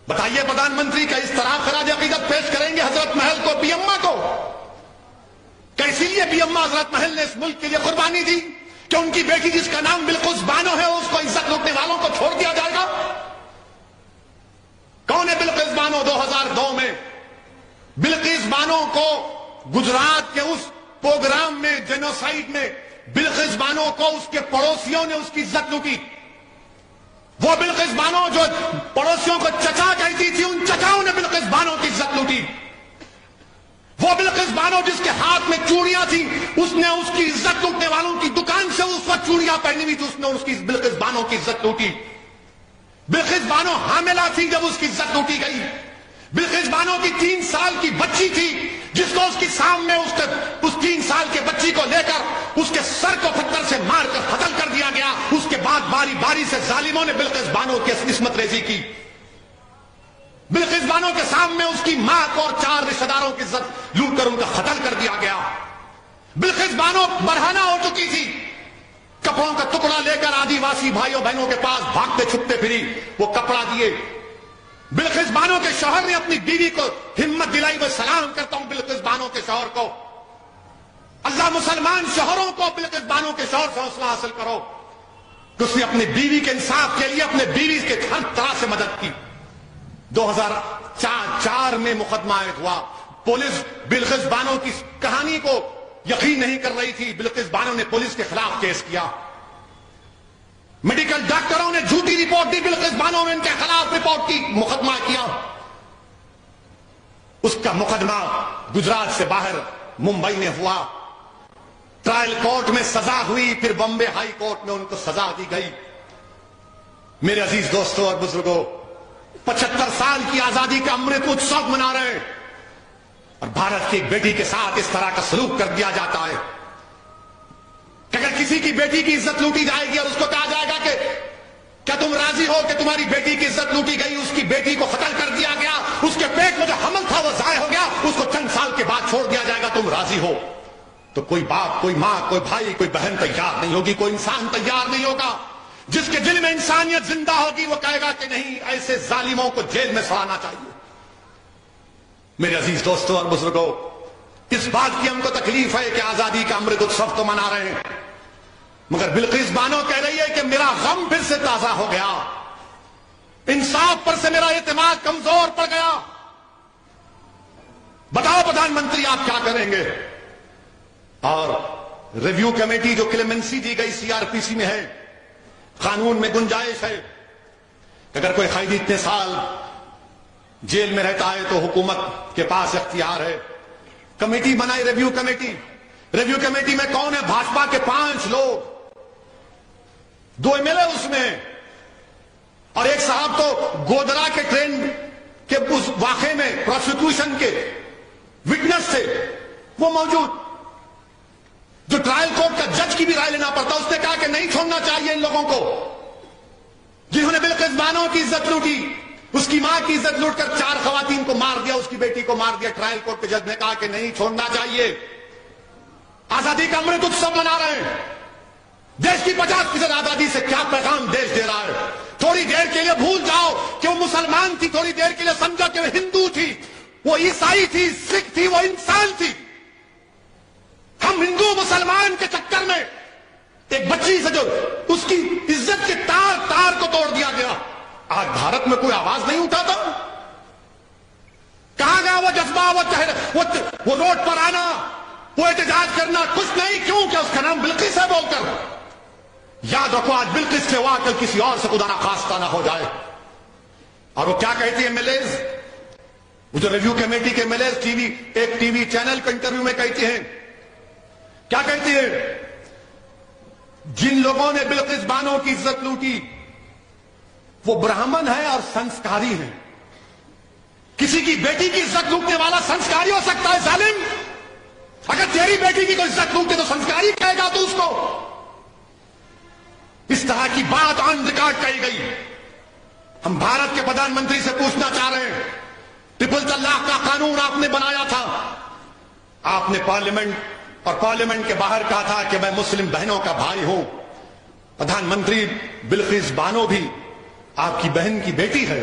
بتائیے پردھان منتری کا اس طرح خراج عقیدت پیش کریں گے حضرت محل کو، بی اما کو؟ کہ اسی لیے بی اما حضرت محل نے اس ملک کے لیے قربانی دی کہ ان کی بیٹی جس کا نام بلقیس بانو ہے اس کو عزت لوٹنے والوں کو چھوڑ دیا جائے گا؟ کون ہے بلقیس بانو؟ 2002 میں بلقیس بانو کو گجرات کے اس پروگرام میں، جینوسائیڈ میں، بلقیس بانو کو اس کے پڑوسیوں نے اس کی عزت لوٹی۔ وہ بلقیس بانو جو پڑوسیوں کو چچا کہتی تھی، ان چچاؤں نے بلقیس بانو کی عزت لوٹی۔ وہ بلقیس بانو جس کے ہاتھ میں چوڑیاں تھیں، اس نے اس کی عزت لوٹنے والوں کی دکان سے اس وقت چوڑیاں پہنی ہوئی تھی، اس نے اس کی بلقیس بانو کی عزت لوٹی۔ بلقیس بانو حاملہ تھی جب اس کی عزت لوٹی گئی۔ بلقیس بانو کی 3 سال کی بچی تھی جس کو اس کی سامنے اس 3 سال کے بچی کو لے کر اس کے سر کو پتھر سے مار کر قتل کر دیا گیا۔ اس کے بعد باری باری سے ظالموں نے بلقیس بانو کی عصمت ریزی کی۔ بلقیس بانو کے سامنے اس کی ماں کو اور 4 رشتہ داروں کی عزت لوٹ کر ان کا قتل کر دیا گیا۔ بلقیس بانو برہنہ ہو چکی تھی، کپڑوں کا ٹکڑا لے کر آدیواسی بھائیوں بہنوں کے پاس بھاگتے چھپتے پھری، وہ کپڑا دیے۔ بلقیس بانو کے شوہر نے اپنی بیوی کو ہمت دلائی، میں سلام کرتا ہوں بلقیس بانو کے شوہر کو۔ اللہ مسلمان شوہروں کو بلقیس بانو کے شوہر سے حوصلہ حاصل کرو کہ اس نے اپنی بیوی کے انصاف کے لیے اپنے بیوی کے ہر طرح سے مدد کی۔ 2004 میں مقدمہ عائد ہوا۔ پولیس بلقیس بانو کی کہانی کو یقین نہیں کر رہی تھی، بلقیس بانو نے پولیس کے خلاف کیس کیا۔ میڈیکل ڈاکٹروں نے جھوٹی رپورٹ دی، بلقیس بانو نے ان کے خلاف رپورٹ کی، مقدمہ کیا۔ اس کا مقدمہ گجرات سے باہر ممبئی میں ہوا، ٹرائل کورٹ میں سزا ہوئی، پھر بمبے ہائی کورٹ میں ان کو سزا دی گئی۔ میرے عزیز دوستوں اور بزرگوں، 75 سال کی آزادی کا امرت اتسو منا رہے ہیں اور بھارت کی ایک بیٹی کے ساتھ اس طرح کا سلوک کر دیا جاتا ہے کہ اگر کسی کی بیٹی کی عزت لوٹی جائے گی اور اس کو کہا جائے گا کہ کیا تم راضی ہو کہ تمہاری بیٹی کی عزت لوٹی گئی، اس کی بیٹی کو قتل کر دیا گیا، اس کے پیٹ میں جو حمل تھا وہ ضائع ہو گیا، اس کو چند سال کے بعد چھوڑ دیا جائے گا، تم راضی ہو؟ تو کوئی باپ، کوئی ماں، کوئی بھائی، کوئی بہن تیار نہیں ہوگی، کوئی انسان تیار نہیں ہوگا۔ جس کے دل میں انسانیت زندہ ہوگی وہ کہے گا کہ نہیں، ایسے ظالموں کو جیل میں سڑانا چاہیے۔ میرے عزیز دوستوں اور بزرگوں، اس بات کی ہم کو تکلیف ہے کہ آزادی کا امرت اتسو تو منا رہے ہیں، مگر بلقیس بانو کہہ رہی ہے کہ میرا غم پھر سے تازہ ہو گیا، انصاف پر سے میرا اعتماد کمزور پڑ گیا۔ بتاؤ پردھان منتری آپ کیا کریں گے؟ اور ریویو کمیٹی جو کلیمنسی دی گئی CRPC میں ہے، قانون میں گنجائش ہے کہ اگر کوئی قیدی اتنے سال جیل میں رہتا ہے تو حکومت کے پاس اختیار ہے، کمیٹی بنائی ریویو کمیٹی۔ ریویو کمیٹی میں کون ہے؟ بھاجپا کے 5 لوگ، 2 MLA اس میں، اور ایک صاحب تو گودرا کے ٹرین کے اس واقعے میں پروسیکیوشن کے وٹنس تھے، وہ موجود۔ جو ٹرائل کورٹ کا جج کی بھی رائے لینا پڑتا، اس نے کہا کہ نہیں چھوڑنا چاہیے ان لوگوں کو جنہوں نے بلقیس بانو کی عزت لوٹی، اس کی ماں کی عزت لوٹ کر 4 خواتین کو مار دیا، اس کی بیٹی کو مار دیا۔ ٹرائل کورٹ کے جج نے کہا کہ نہیں چھوڑنا چاہیے۔ آزادی کا امرت اتسو منا رہے ہیں، دیش کی 50% آزادی سے کیا پیغام دیش دے رہا ہے؟ تھوڑی دیر کے لیے بھول جاؤ کہ وہ مسلمان تھی، تھوڑی دیر کے لیے سمجھو کہ وہ ہندو تھی، وہ عیسائی تھی، سکھ تھی، وہ انسان تھی۔ ہم ہندو مسلمان کے چکر میں ایک بچی سے جو اس کی عزت کے تار کو توڑ دیا گیا، آج بھارت میں کوئی آواز نہیں اٹھاتا۔ کہاں گیا وہ جذبہ، وہ روڈ پر آنا، وہ احتجاج کرنا؟ کچھ نہیں۔ کیوں؟ کہ اس کا نام بلقیس ہے بول کر۔ یاد رکھو، آج بلقیس سے ہوا، کل کسی اور سے خدا نہ خواستہ نہ ہو جائے۔ اور وہ کیا کہتی ہے MLAs، وہ جو ریویو کمیٹی کے MLAs ایک ٹی وی چینل کے انٹرویو میں کہتی ہیں، کیا کہتی ہے؟ جن لوگوں نے بلقیس بانو کی عزت لوٹی وہ برہمن ہے اور سنسکاری ہیں۔ کسی کی بیٹی کی عزت لوٹنے والا سنسکاری ہو سکتا ہے ظالم؟ اگر تیری بیٹی کی کوئی عزت لوٹے تو سنسکاری کہے گا تو اس کو؟ اس طرح کی بات آن ریکارڈ کہی گئی۔ ہم بھارت کے پردھان منتری سے پوچھنا چاہ رہے ہیں، ٹرپل طلاق کا قانون آپ نے بنایا تھا، آپ نے پارلیمنٹ کے باہر کہا تھا کہ میں مسلم بہنوں کا بھائی ہوں۔ پردھان منتری بلقیس بانو بھی آپ کی بہن کی بیٹی ہے،